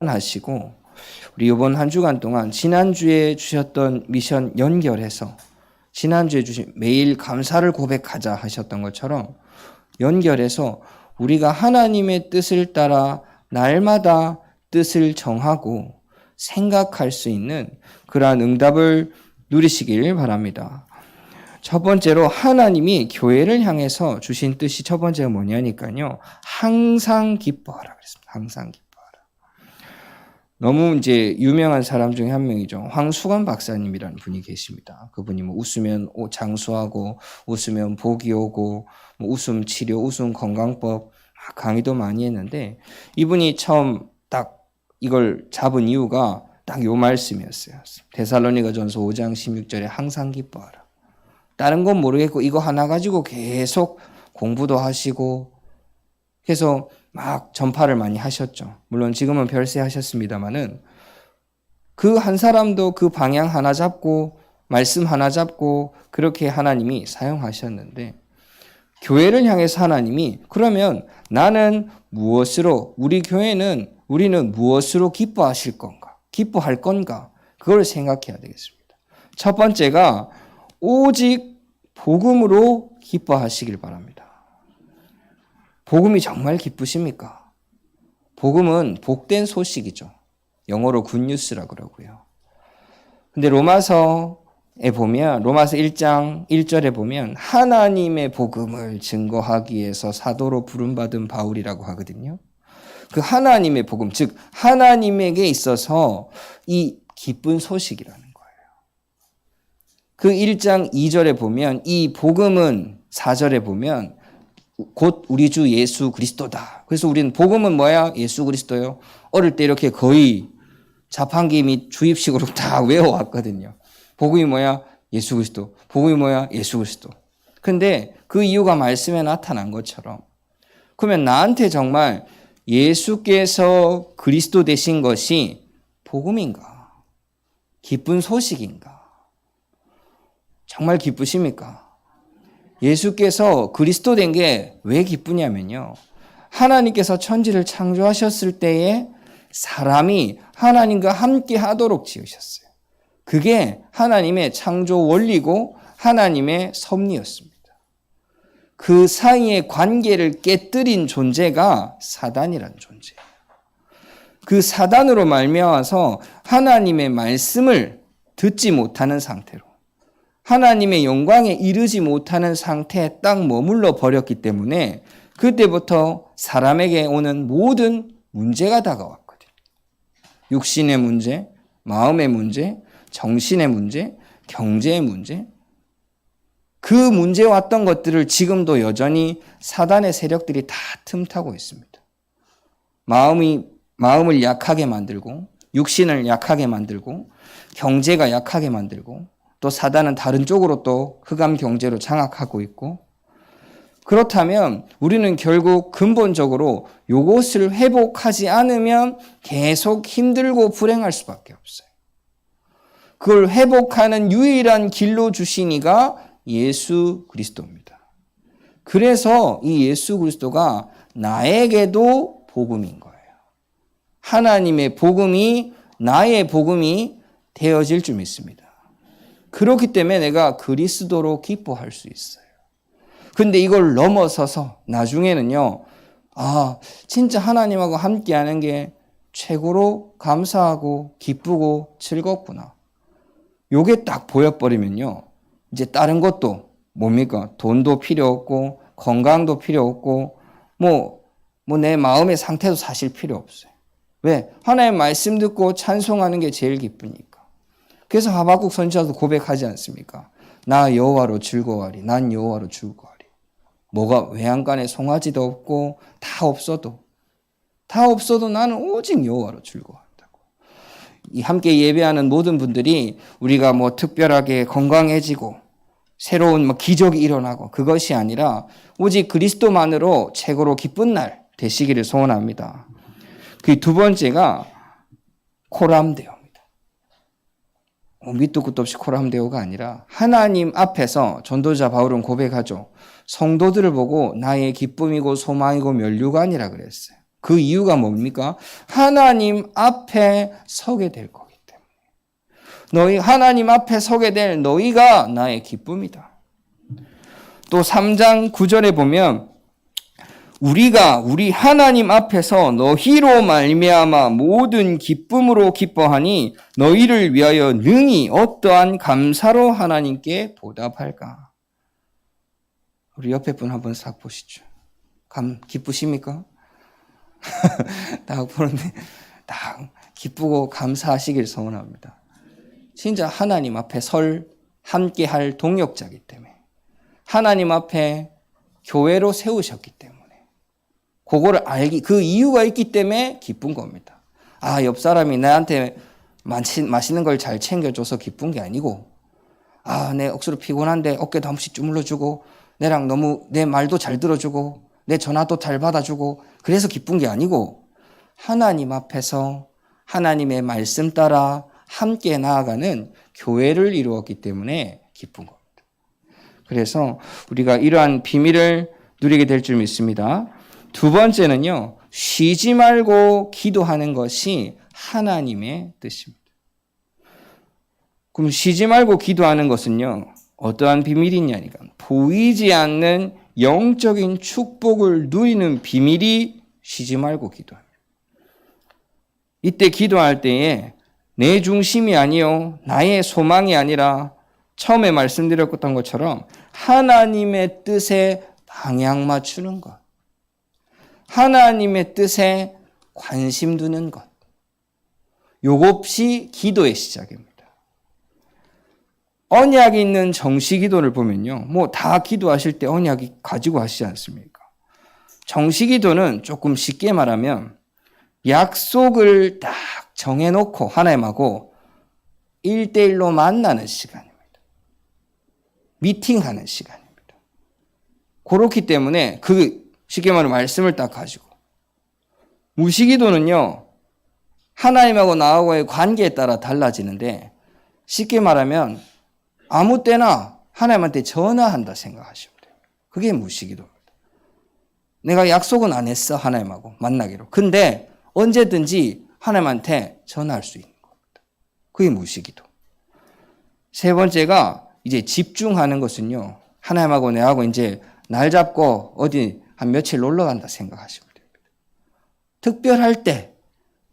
하시고 우리 이번 한 주간 동안 지난주에 주셨던 미션 연결해서 지난주에 주신 매일 감사를 고백하자 하셨던 것처럼 연결해서 우리가 하나님의 뜻을 따라 날마다 뜻을 정하고 생각할 수 있는 그러한 응답을 누리시길 바랍니다. 첫 번째로 하나님이 교회를 향해서 주신 뜻이 첫 번째가 뭐냐니까요. 항상 기뻐하라 그랬습니다. 항상 기뻐하라. 너무 이제 유명한 사람 중에 한 명이죠. 황수관 박사님이라는 분이 계십니다. 그분이 뭐 웃으면 장수하고 웃으면 복이 오고 뭐 웃음 치료, 웃음 건강법 강의도 많이 했는데 이분이 처음 딱 이걸 잡은 이유가 딱 요 말씀이었어요. 데살로니가전서 5장 16절에 항상 기뻐하라. 다른 건 모르겠고 이거 하나 가지고 계속 공부도 하시고 그래서 막 전파를 많이 하셨죠. 물론 지금은 별세하셨습니다마는 그 한 사람도 그 방향 하나 잡고 말씀 하나 잡고 그렇게 하나님이 사용하셨는데 교회를 향해서 하나님이 그러면 나는 무엇으로 우리는 무엇으로 기뻐하실 건가? 기뻐할 건가? 그걸 생각해야 되겠습니다. 첫 번째가 오직 복음으로 기뻐하시길 바랍니다. 복음이 정말 기쁘십니까? 복음은 복된 소식이죠. 영어로 굿뉴스라고 그러고요. 근데 로마서에 보면 로마서 1장 1절에 보면 하나님의 복음을 증거하기 위해서 사도로 부름받은 바울이라고 하거든요. 그 하나님의 복음, 즉 하나님에게 있어서 이 기쁜 소식이라는 거예요. 그 1장 2절에 보면 이 복음은 4절에 보면 곧 우리 주 예수 그리스도다. 그래서 우리는 복음은 뭐야? 예수 그리스도요. 어릴 때 이렇게 거의 자판기 및 주입식으로 다 외워왔거든요. 복음이 뭐야? 예수 그리스도. 복음이 뭐야? 예수 그리스도. 근데 그 이유가 말씀에 나타난 것처럼 그러면 나한테 정말 예수께서 그리스도 되신 것이 복음인가? 기쁜 소식인가? 정말 기쁘십니까? 예수께서 그리스도 된 게 왜 기쁘냐면요. 하나님께서 천지를 창조하셨을 때에 사람이 하나님과 함께 하도록 지으셨어요. 그게 하나님의 창조 원리고 하나님의 섭리였습니다. 그 사이의 관계를 깨뜨린 존재가 사단이라는 존재예요. 그 사단으로 말미암아서 하나님의 말씀을 듣지 못하는 상태로 하나님의 영광에 이르지 못하는 상태에 딱 머물러 버렸기 때문에 그때부터 사람에게 오는 모든 문제가 다가왔거든요. 육신의 문제, 마음의 문제, 정신의 문제, 경제의 문제. 그 문제 왔던 것들을 지금도 여전히 사단의 세력들이 다 틈타고 있습니다. 마음을 약하게 만들고 육신을 약하게 만들고 경제가 약하게 만들고 또 사단은 다른 쪽으로 또 흑암 경제로 장악하고 있고 그렇다면 우리는 결국 근본적으로 이것을 회복하지 않으면 계속 힘들고 불행할 수밖에 없어요. 그걸 회복하는 유일한 길로 주신 이가 예수 그리스도입니다. 그래서 이 예수 그리스도가 나에게도 복음인 거예요. 하나님의 복음이 나의 복음이 되어질 줄 믿습니다. 그렇기 때문에 내가 그리스도로 기뻐할 수 있어요. 근데 이걸 넘어서서 나중에는요, 진짜 하나님하고 함께하는 게 최고로 감사하고 기쁘고 즐겁구나. 요게 딱 보여버리면요, 이제 다른 것도 뭡니까? 돈도 필요 없고, 건강도 필요 없고, 내 마음의 상태도 사실 필요 없어요. 왜? 하나님의 말씀 듣고 찬송하는 게 제일 기쁘니까. 그래서 하박국 선지자도 고백하지 않습니까? 나 여호와로 즐거워하리. 난 여호와로 즐거워하리. 뭐가 외양간에 송아지도 없고 다 없어도 나는 오직 여호와로 즐거워한다고. 이 함께 예배하는 모든 분들이 우리가 특별하게 건강해지고 새로운 기적이 일어나고 그것이 아니라 오직 그리스도만으로 최고로 기쁜 날 되시기를 소원합니다. 그 두 번째가 코람데오입니다. 밑도 끝도 없이 코람데오가 아니라 하나님 앞에서 전도자 바울은 고백하죠. 성도들을 보고 나의 기쁨이고 소망이고 면류관이라 그랬어요. 그 이유가 뭡니까? 하나님 앞에 서게 될 거기 때문에. 너희 하나님 앞에 서게 될 너희가 나의 기쁨이다. 또 3장 9절에 보면 우리가 우리 하나님 앞에서 너희로 말미암아 모든 기쁨으로 기뻐하니 너희를 위하여 능히 어떠한 감사로 하나님께 보답할까? 우리 옆에 분 한번 싹 보시죠. 기쁘십니까? 딱 보는데 딱 기쁘고 감사하시길 소원합니다. 진짜 하나님 앞에 함께 할 동역자이기 때문에 하나님 앞에 교회로 세우셨기 때문에 그거를 그 이유가 있기 때문에 기쁜 겁니다. 옆 사람이 나한테 맛있는 걸 잘 챙겨줘서 기쁜 게 아니고 내 억수로 피곤한데 어깨도 한 번씩 주물러주고 내랑 너무 내 말도 잘 들어주고 내 전화도 잘 받아주고 그래서 기쁜 게 아니고 하나님 앞에서 하나님의 말씀 따라 함께 나아가는 교회를 이루었기 때문에 기쁜 겁니다. 그래서 우리가 이러한 비밀을 누리게 될 줄 믿습니다. 두 번째는요, 쉬지 말고 기도하는 것이 하나님의 뜻입니다. 그럼 쉬지 말고 기도하는 것은요, 어떠한 비밀이냐니까 보이지 않는 영적인 축복을 누리는 비밀이 쉬지 말고 기도합니다. 이때 기도할 때에 내 중심이 아니요 나의 소망이 아니라 처음에 말씀드렸던 것처럼 하나님의 뜻에 방향 맞추는 것, 하나님의 뜻에 관심 두는 것, 이것이 기도의 시작입니다. 언약이 있는 정시 기도를 보면요, 다 기도하실 때 언약이 가지고 하시지 않습니까? 정시 기도는 조금 쉽게 말하면 약속을 딱 정해놓고 하나님하고 1대1로 만나는 시간입니다. 미팅하는 시간입니다. 그렇기 때문에 쉽게 말하면 말씀을 딱 가지고, 무시기도는요 하나님하고 나하고의 관계에 따라 달라지는데 쉽게 말하면 아무 때나 하나님한테 전화한다 생각하시면 돼요. 그게 무시기도입니다. 내가 약속은 안 했어 하나님하고 만나기로. 근데 언제든지 하나님한테 전화할 수 있는 겁니다. 그게 무시기도. 세 번째가 이제 집중하는 것은요, 하나님하고 내하고 이제 날 잡고 어디 한 며칠 놀러 간다 생각하시면 됩니다. 특별할 때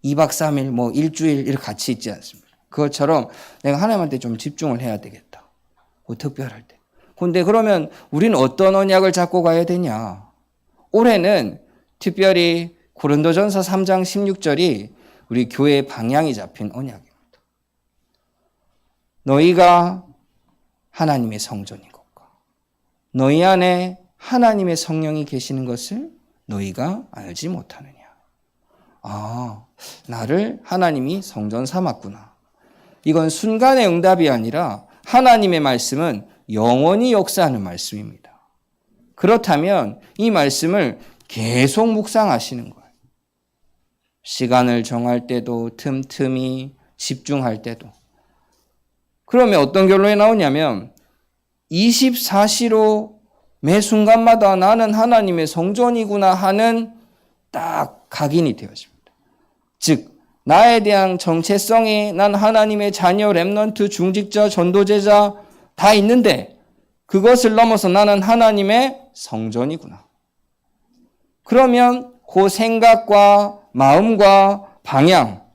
2박 3일 일주일 이렇게 같이 있지 않습니까? 그것처럼 내가 하나님한테 좀 집중을 해야 되겠다. 특별할 때. 근데 그러면 우리는 어떤 언약을 잡고 가야 되냐? 올해는 특별히 고린도전서 3장 16절이 우리 교회의 방향이 잡힌 언약입니다. 너희가 하나님의 성전인 것과 너희 안에 하나님의 성령이 계시는 것을 너희가 알지 못하느냐. 나를 하나님이 성전 삼았구나. 이건 순간의 응답이 아니라 하나님의 말씀은 영원히 역사하는 말씀입니다. 그렇다면 이 말씀을 계속 묵상하시는 거예요. 시간을 정할 때도 틈틈이 집중할 때도. 그러면 어떤 결론이 나오냐면 24시로 매 순간마다 나는 하나님의 성전이구나 하는 딱 각인이 되어집니다. 즉 나에 대한 정체성이 난 하나님의 자녀, 렘넌트, 중직자, 전도제자 다 있는데 그것을 넘어서 나는 하나님의 성전이구나. 그러면 그 생각과 마음과 방향,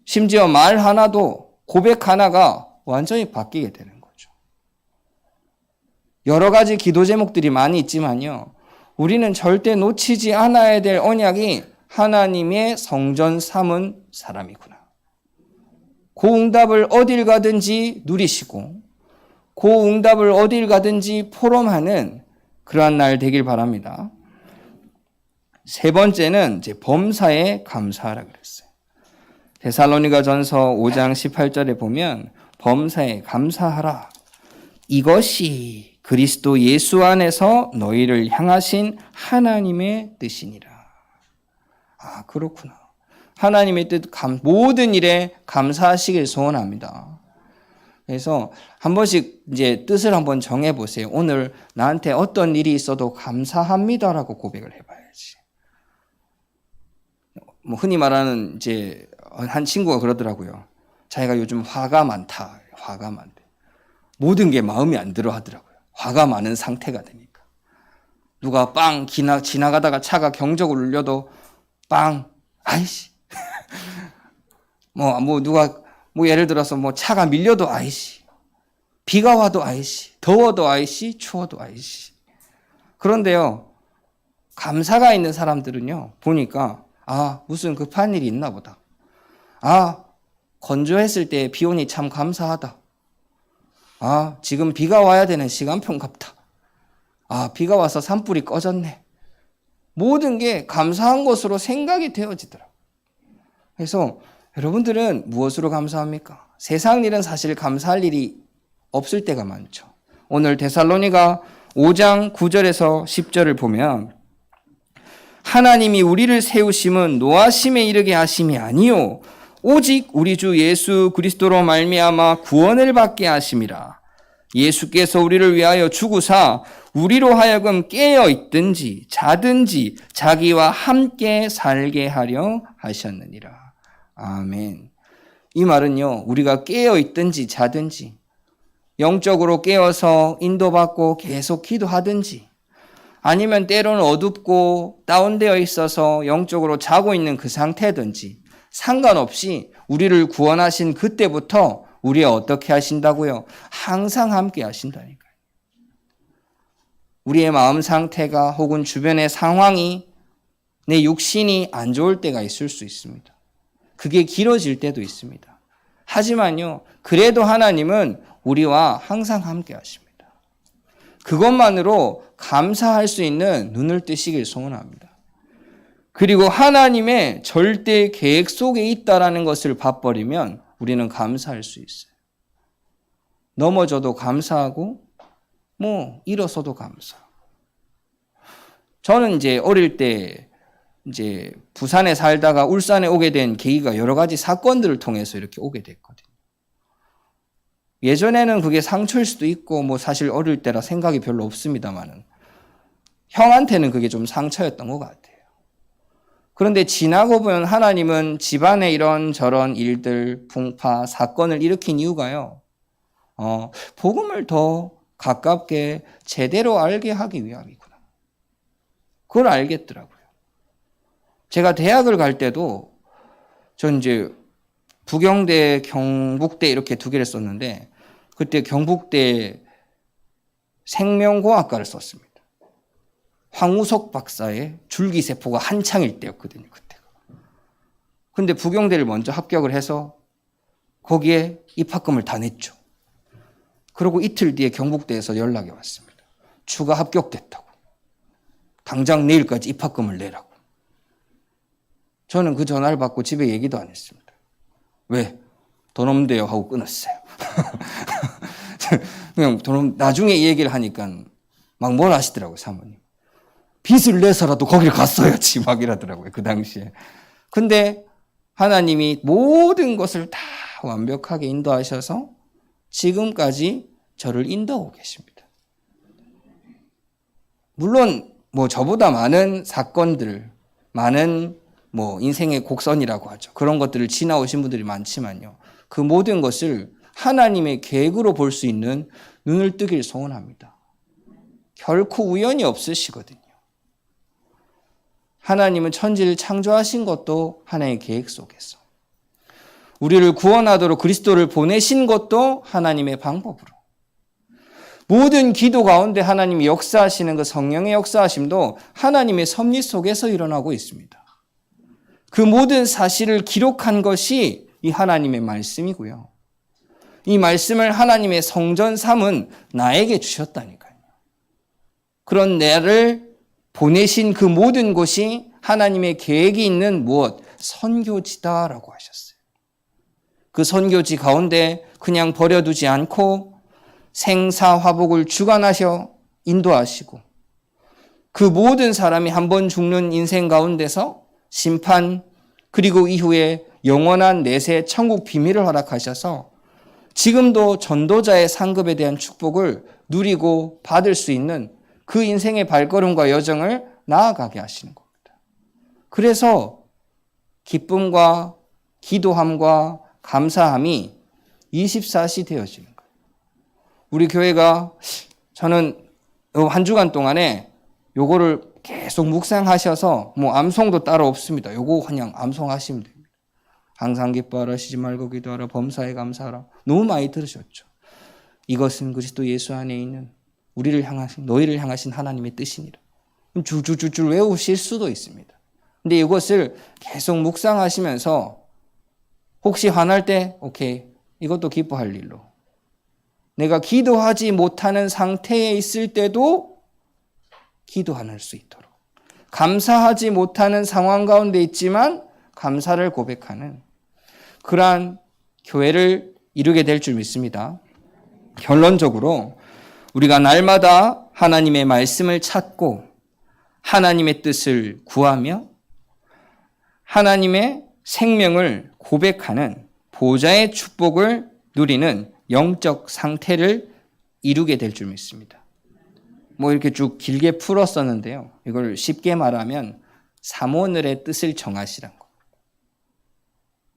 심지어 말 하나도, 고백 하나가 완전히 바뀌게 되는 거죠. 여러 가지 기도 제목들이 많이 있지만요, 우리는 절대 놓치지 않아야 될 언약이 하나님의 성전 삼은 사람이구나. 그 응답을 어딜 가든지 누리시고 그 응답을 어딜 가든지 포럼하는 그러한 날 되길 바랍니다. 세 번째는 이제 범사에 감사하라 그랬어요. 데살로니가전서 5장 18절에 보면 범사에 감사하라. 이것이 그리스도 예수 안에서 너희를 향하신 하나님의 뜻이니라. 그렇구나. 하나님의 뜻, 모든 일에 감사하시길 소원합니다. 그래서 한 번씩 이제 뜻을 한번 정해보세요. 오늘 나한테 어떤 일이 있어도 감사합니다라고 고백을 해봐야지. 뭐 흔히 말하는 이제 한 친구가 그러더라고요. 자기가 요즘 화가 많다. 화가 많대. 모든 게 마음에 안 들어 하더라고요. 화가 많은 상태가 되니까. 누가 빵 지나가다가 차가 경적을 울려도 빵 아이씨. 누가 예를 들어서 차가 밀려도 아이씨. 비가 와도 아이씨. 더워도 아이씨. 추워도 아이씨. 그런데요. 감사가 있는 사람들은요. 보니까 무슨 급한 일이 있나 보다. 건조했을 때 비 오니 참 감사하다. 지금 비가 와야 되는 시간표 같다. 비가 와서 산불이 꺼졌네. 모든 게 감사한 것으로 생각이 되어지더라고요. 그래서 여러분들은 무엇으로 감사합니까? 세상 일은 사실 감사할 일이 없을 때가 많죠. 오늘 데살로니가 5장 9절에서 10절을 보면 하나님이 우리를 세우심은 노하심에 이르게 하심이 아니요 오직 우리 주 예수 그리스도로 말미암아 구원을 받게 하심이라. 예수께서 우리를 위하여 죽으사 우리로 하여금 깨어 있든지 자든지 자기와 함께 살게 하려 하셨느니라. 아멘. 이 말은요, 우리가 깨어 있든지 자든지 영적으로 깨어서 인도받고 계속 기도하든지 아니면 때로는 어둡고 다운되어 있어서 영적으로 자고 있는 그 상태든지 상관없이 우리를 구원하신 그때부터 우리 어떻게 하신다고요? 항상 함께 하신다니까요. 우리의 마음 상태가 혹은 주변의 상황이 내 육신이 안 좋을 때가 있을 수 있습니다. 그게 길어질 때도 있습니다. 하지만요, 그래도 하나님은 우리와 항상 함께 하십니다. 그것만으로 감사할 수 있는 눈을 뜨시길 소원합니다. 그리고 하나님의 절대 계획 속에 있다라는 것을 봐버리면 우리는 감사할 수 있어요. 넘어져도 감사하고 일어서도 감사하고. 저는 이제 어릴 때 부산에 살다가 울산에 오게 된 계기가 여러 가지 사건들을 통해서 이렇게 오게 됐거든요. 예전에는 그게 상처일 수도 있고 사실 어릴 때라 생각이 별로 없습니다만은 형한테는 그게 좀 상처였던 것 같아요. 그런데 지나고 보면 하나님은 집안에 이런저런 일들, 풍파, 사건을 일으킨 이유가요. 복음을 더 가깝게 제대로 알게 하기 위함이구나. 그걸 알겠더라고요. 제가 대학을 갈 때도 전 이제 부경대, 경북대 이렇게 두 개를 썼는데 그때 경북대 생명공학과를 썼습니다. 황우석 박사의 줄기세포가 한창일 때였거든요, 그때가. 근데 부경대를 먼저 합격을 해서 거기에 입학금을 다 냈죠. 그리고 이틀 뒤에 경북대에서 연락이 왔습니다. 추가 합격됐다고. 당장 내일까지 입학금을 내라고. 저는 그 전화를 받고 집에 얘기도 안 했습니다. 왜? 돈 없는데요 하고 끊었어요. 그냥 나중에 이 얘기를 하니까 막 뭘 하시더라고요, 사모님. 빚을 내서라도 거기를 갔어야지 막 이러더라고요, 그 당시에. 근데 하나님이 모든 것을 다 완벽하게 인도하셔서 지금까지 저를 인도하고 계십니다. 물론 저보다 많은 사건들, 많은 인생의 곡선이라고 하죠. 그런 것들을 지나오신 분들이 많지만요. 그 모든 것을 하나님의 계획으로 볼 수 있는 눈을 뜨길 소원합니다. 결코 우연이 없으시거든요. 하나님은 천지를 창조하신 것도 하나님의 계획 속에서. 우리를 구원하도록 그리스도를 보내신 것도 하나님의 방법으로. 모든 기도 가운데 하나님이 역사하시는 그 성령의 역사하심도 하나님의 섭리 속에서 일어나고 있습니다. 그 모든 사실을 기록한 것이 이 하나님의 말씀이고요. 이 말씀을 하나님의 성전 삼은 나에게 주셨다니까요. 그런 나를 보내신 그 모든 곳이 하나님의 계획이 있는 무엇? 선교지다라고 하셨어요. 그 선교지 가운데 그냥 버려두지 않고 생사화복을 주관하셔 인도하시고 그 모든 사람이 한 번 죽는 인생 가운데서 심판 그리고 이후에 영원한 내세 천국 비밀을 허락하셔서 지금도 전도자의 상급에 대한 축복을 누리고 받을 수 있는 그 인생의 발걸음과 여정을 나아가게 하시는 겁니다. 그래서 기쁨과 기도함과 감사함이 24시 되어지는 거예요. 우리 교회가 저는 한 주간 동안에 요거를 계속 묵상하셔서 뭐 암송도 따로 없습니다. 요거 그냥 암송하시면 됩니다. 항상 기뻐하라, 쉬지 말고 기도하라, 범사에 감사하라. 너무 많이 들으셨죠. 이것은 그리스도 예수 안에 있는 우리를 향하신, 너희를 향하신 하나님의 뜻이니라. 줄줄줄줄 외우실 수도 있습니다. 근데 이것을 계속 묵상하시면서 혹시 화날 때 오케이, 이것도 기뻐할 일로. 내가 기도하지 못하는 상태에 있을 때도 기도할 수 있도록. 감사하지 못하는 상황 가운데 있지만 감사를 고백하는 그러한 교회를 이루게 될 줄 믿습니다. 결론적으로 우리가 날마다 하나님의 말씀을 찾고 하나님의 뜻을 구하며 하나님의 생명을 고백하는 보좌의 축복을 누리는 영적 상태를 이루게 될 줄 믿습니다. 뭐 이렇게 쭉 길게 풀었었는데요. 이걸 쉽게 말하면 삼오늘의 뜻을 정하시란 거.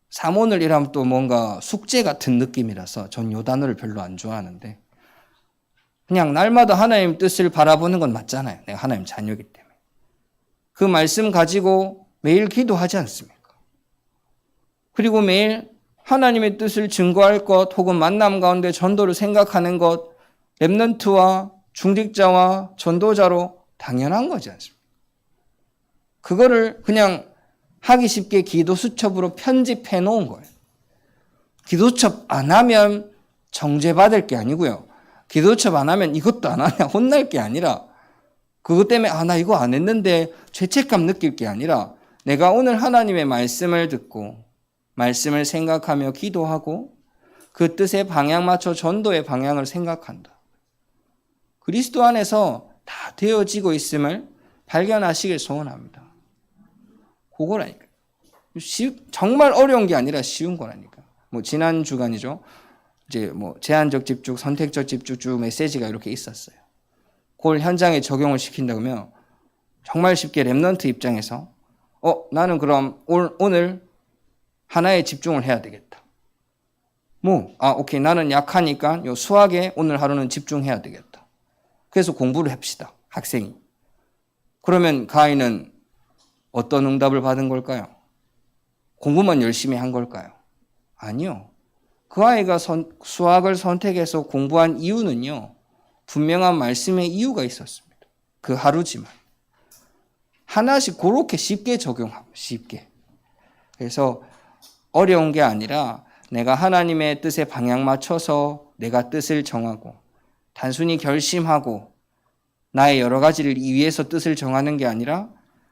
삼오늘이라면 또 뭔가 숙제 같은 느낌이라서 전 요 단어를 별로 안 좋아하는데 그냥 날마다 하나님 뜻을 바라보는 건 맞잖아요. 내가 하나님 자녀이기 때문에. 그 말씀 가지고 매일 기도하지 않습니까? 그리고 매일 하나님의 뜻을 증거할 것 혹은 만남 가운데 전도를 생각하는 것, 렘넌트와 중직자와 전도자로 당연한 거지 않습니까? 그거를 그냥 하기 쉽게 기도수첩으로 편집해 놓은 거예요. 기도수첩 안 하면 정죄받을 게 아니고요. 기도수첩 안 하면 이것도 안 하냐 혼날 게 아니라 그것 때문에 나 이거 안 했는데 죄책감 느낄 게 아니라 내가 오늘 하나님의 말씀을 듣고 말씀을 생각하며 기도하고 그 뜻에 방향 맞춰 전도의 방향을 생각한다. 그리스도 안에서 다 되어지고 있음을 발견하시길 소원합니다. 그거라니까. 정말 어려운 게 아니라 쉬운 거라니까. 뭐 지난 주간이죠. 이제 뭐 제한적 집중, 선택적 집중 쭉 메시지가 이렇게 있었어요. 그걸 현장에 적용을 시킨다면 정말 쉽게 렘넌트 입장에서 나는 그럼 오늘 하나에 집중을 해야 되겠다. 오케이. 나는 약하니까 요 수학에 오늘 하루는 집중해야 되겠다. 그래서 공부를 합시다. 학생이. 그러면 그 아이는 어떤 응답을 받은 걸까요? 공부만 열심히 한 걸까요? 아니요. 그 아이가 수학을 선택해서 공부한 이유는요. 분명한 말씀의 이유가 있었습니다. 그 하루지만. 하나씩 그렇게 쉽게 적용하고 쉽게. 그래서 어려운 게 아니라 내가 하나님의 뜻에 방향 맞춰서 내가 뜻을 정하고 단순히 결심하고 나의 여러 가지를 위해서 뜻을 정하는 게 아니라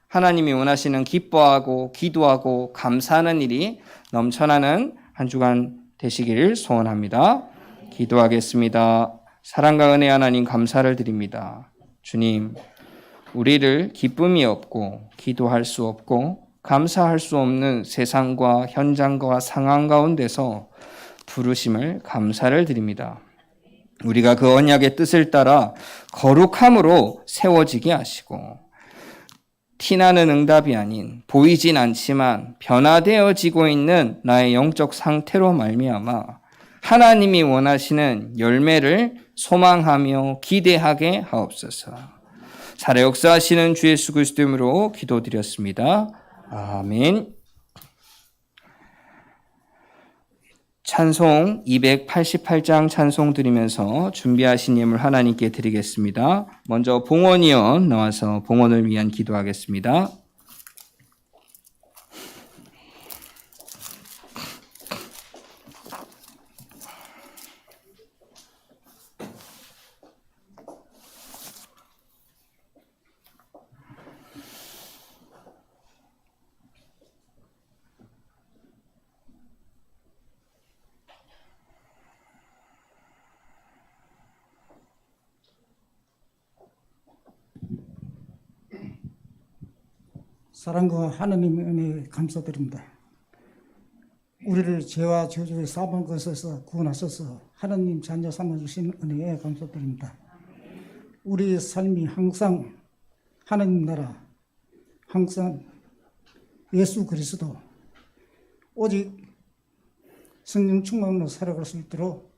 하나님이 원하시는 기뻐하고 기도하고 감사하는 일이 넘쳐나는 한 주간 되시기를 소원합니다. 기도하겠습니다. 사랑과 은혜 하나님 감사를 드립니다. 주님, 우리를 기쁨이 없고 기도할 수 없고 감사할 수 없는 세상과 현장과 상황 가운데서 부르심을 감사를 드립니다. 우리가 그 언약의 뜻을 따라 거룩함으로 세워지게 하시고 티나는 응답이 아닌 보이진 않지만 변화되어지고 있는 나의 영적 상태로 말미암아 하나님이 원하시는 열매를 소망하며 기대하게 하옵소서. 살아 역사하시는 주 예수 그리스도 이름으로 기도드렸습니다. 아멘. 찬송 288장 찬송 드리면서 준비하신 예물 하나님께 드리겠습니다. 먼저 봉헌위원 나와서 봉헌을 위한 기도하겠습니다. 사랑과 하나님의 은혜에 감사드립니다. 우리를 죄와 저주의 사방 것에서 구원하셔서 하나님 자녀 삼아주신 은혜에 감사드립니다. 우리의 삶이 항상 하나님 나라, 항상 예수 그리스도, 오직 성령 충만으로 살아갈 수 있도록